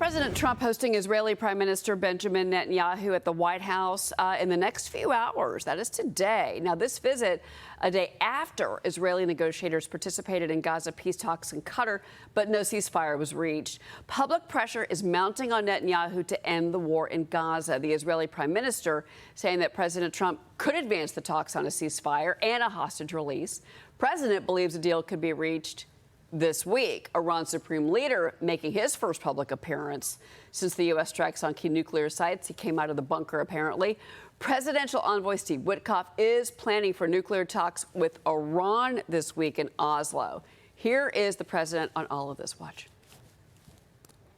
President Trump hosting Israeli Prime Minister Benjamin Netanyahu at the White House in the next few hours. That is today. Now, this visit a day after Israeli negotiators participated in Gaza peace talks in Qatar, but no ceasefire was reached. Public pressure is mounting on Netanyahu to end the war in Gaza. The Israeli Prime Minister saying that President Trump could advance the talks on a ceasefire and a hostage release. President believes a deal could be reached this week. Iran's supreme leader making his first public appearance since the U.S. strikes on key nuclear sites. He came out of the bunker, apparently. Presidential envoy Steve Witkoff is planning for nuclear talks with Iran this week in Oslo. Here is the president on all of this. Watch.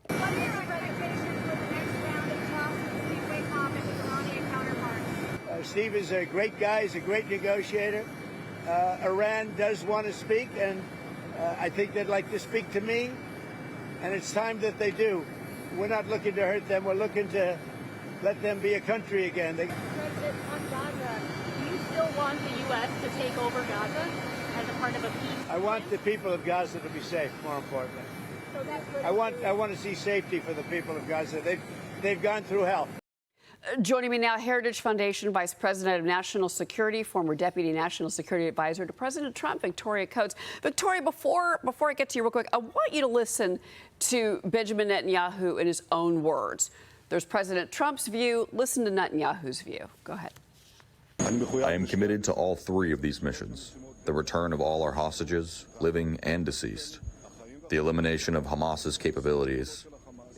What are your expectations for the next round of talks with Steve Witkoff and his Iranian counterpart? Steve is a great guy. He's a great negotiator. Iran does want to speak, and I think they'd like to speak to me, and it's time that they do. We're not looking to hurt them. We're looking to let them be a country again. President, on Gaza, do you still want the U.S. to take over Gaza as a part of a peace? I want the people of Gaza to be safe, more importantly. So that's what I want to see safety for the people of Gaza. They've gone through hell. Joining me now, Heritage Foundation Vice President of National Security, former Deputy National Security Advisor to President Trump, Victoria Coates. Victoria, before I get to you real quick, I want you to listen to Benjamin Netanyahu in his own words. There's President Trump's view. Listen to Netanyahu's view. Go ahead. I am committed to all three of these missions: the return of all our hostages, living and deceased, the elimination of Hamas's capabilities,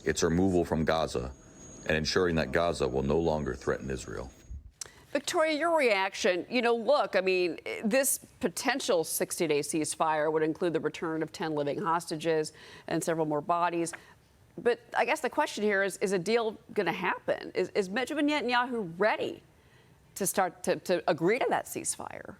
its removal from Gaza, and ensuring that Gaza will no longer threaten Israel. Victoria, your reaction, look, I mean, this potential 60-day ceasefire would include the return of 10 living hostages and several more bodies. But I guess the question here is a deal going to happen? Is Benjamin Netanyahu ready to start to agree to that ceasefire?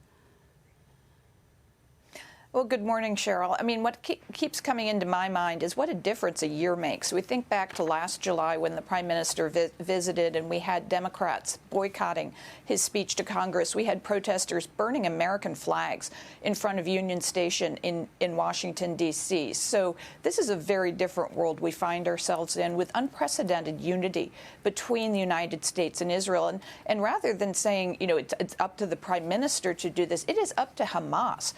Well, good morning, Cheryl. I mean, what keeps coming into my mind is what a difference a year makes. We think back to last July when the Prime Minister visited and we had Democrats boycotting his speech to Congress. We had protesters burning American flags in front of Union Station in Washington, D.C. So this is a very different world we find ourselves in, with unprecedented unity between the United States and Israel. And rather than saying, it's up to the Prime Minister to do this, it is up to Hamas.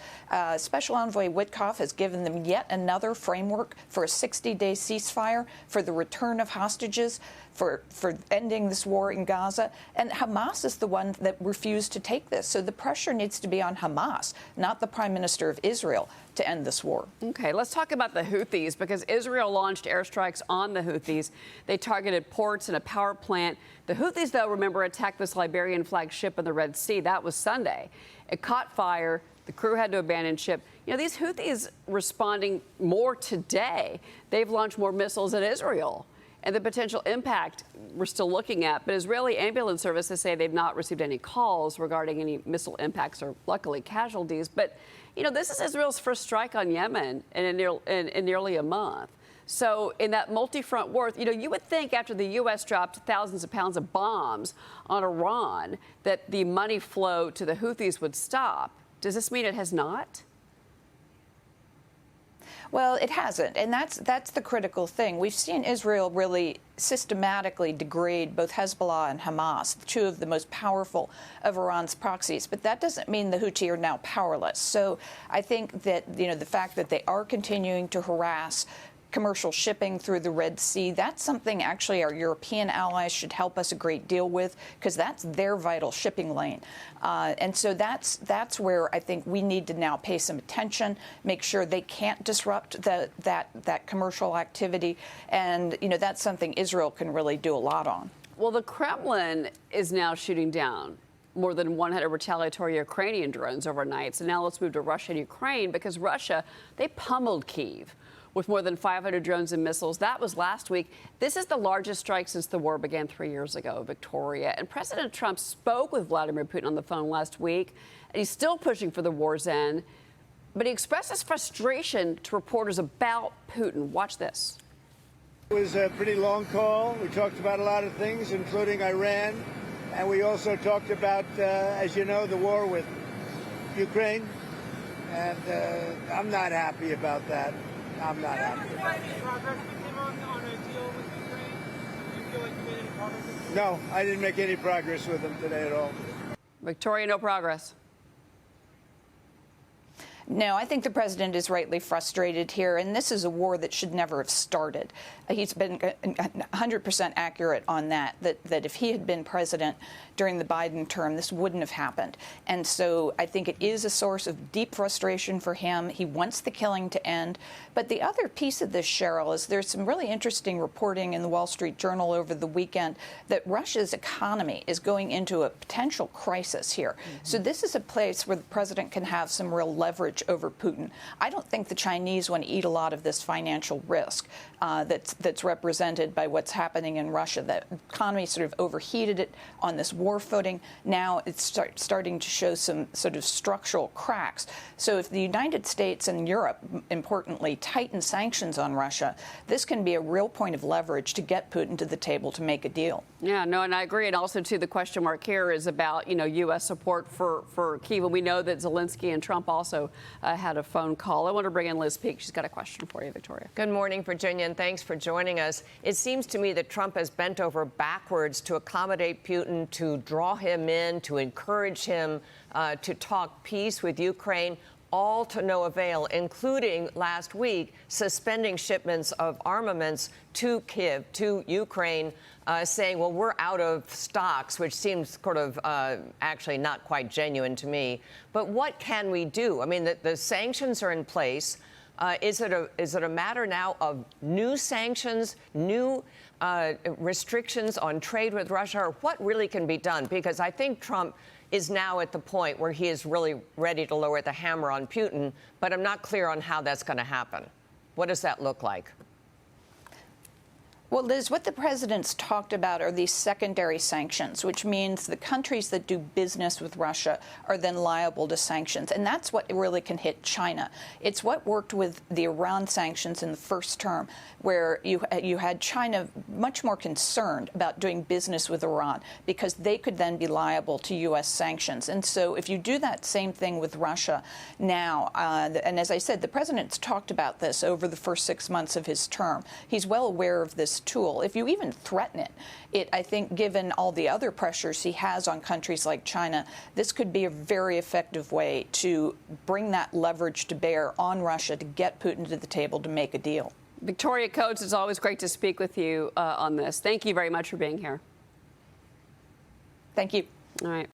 Special Envoy Witkoff has given them yet another framework for a 60-day ceasefire, for the return of hostages, for ending this war in Gaza. And Hamas is the one that refused to take this. So the pressure needs to be on Hamas, not the Prime Minister of Israel, to end this war. Okay, let's talk about the Houthis, because Israel launched airstrikes on the Houthis. They targeted ports and a power plant. The Houthis, though, remember, attacked this Liberian flagged ship in the Red Sea. That was Sunday. It caught fire. The crew had to abandon ship. These Houthis responding more today. They've launched more missiles at Israel. And the potential impact we're still looking at. But Israeli ambulance services say they've not received any calls regarding any missile impacts or, luckily, casualties. But, this is Israel's first strike on Yemen in nearly a month. So in that multi-front war, you would think after the U.S. dropped thousands of pounds of bombs on Iran that the money flow to the Houthis would stop. Does this mean it has not? Well, it hasn't, and that's the critical thing. We've seen Israel really systematically degrade both Hezbollah and Hamas, two of the most powerful of Iran's proxies. But that doesn't mean the Houthi are now powerless. So I think that the fact that they are continuing to harass commercial shipping through the Red Sea, that's something actually our European allies should help us a great deal with, because that's their vital shipping lane. And so that's where I think we need to now pay some attention, make sure they can't disrupt that commercial activity. And, that's something Israel can really do a lot on. Well, the Kremlin is now shooting down more than 100 retaliatory Ukrainian drones overnight. So now let's move to Russia and Ukraine, because Russia, they pummeled Kyiv with more than 500 drones and missiles. That was last week. This is the largest strike since the war began 3 years ago, Victoria. And President Trump spoke with Vladimir Putin on the phone last week, and he's still pushing for the war's end. But he expressed his frustration to reporters about Putin. Watch this. It was a pretty long call. We talked about a lot of things, including Iran. And we also talked about, as you know, the war with Ukraine. And I'm not happy about that. I'm not happy. all this? No, I didn't make any progress with him today at all. Victoria, no progress. No, I think the president is rightly frustrated here, and this is a war that should never have started. He's been 100% accurate on that if he had been president during the Biden term, this wouldn't have happened. And so I think it is a source of deep frustration for him. He wants the killing to end. But the other piece of this, Cheryl, is there's some really interesting reporting in the Wall Street Journal over the weekend that Russia's economy is going into a potential crisis here. So this is a place where the president can have some real leverage over Putin. I don't think the Chinese want to eat a lot of this financial risk that's represented by what's happening in Russia. The economy sort of overheated it on this war footing. Now it's starting to show some sort of structural cracks. So if the United States and Europe, importantly, tighten sanctions on Russia, this can be a real point of leverage to get Putin to the table to make a deal. Yeah, no, and I agree. And also, too, the question mark here is about, U.S. support for Kyiv. And we know that Zelensky and Trump also had a phone call. I want to bring in Liz Peek. She's got a question for you, Victoria. Good morning, Virginia, and thanks for joining us. It seems to me that Trump has bent over backwards to accommodate Putin, to draw him in, to encourage him to talk peace with Ukraine, all to no avail, including last week suspending shipments of armaments to Kyiv, to Ukraine, saying, well, we're out of stocks, which seems sort of actually not quite genuine to me. But what can we do? I mean, the sanctions are in place. Is it a matter now of new sanctions, new restrictions on trade with Russia, or what really can be done? Because I think Trump is now at the point where he is really ready to lower the hammer on Putin, but I'm not clear on how that's going to happen. What does that look like? Well, Liz, what the president's talked about are these secondary sanctions, which means the countries that do business with Russia are then liable to sanctions. And that's what really can hit China. It's what worked with the Iran sanctions in the first term, where you had China much more concerned about doing business with Iran because they could then be liable to U.S. sanctions. And so if you do that same thing with Russia now, and as I said, the president's talked about this over the first 6 months of his term. He's well aware of this tool. If you even threaten it, I think given all the other pressures he has on countries like China, this could be a very effective way to bring that leverage to bear on Russia to get Putin to the table to make a deal. Victoria Coates, it's always great to speak with you on this. Thank you very much for being here. Thank you. All right.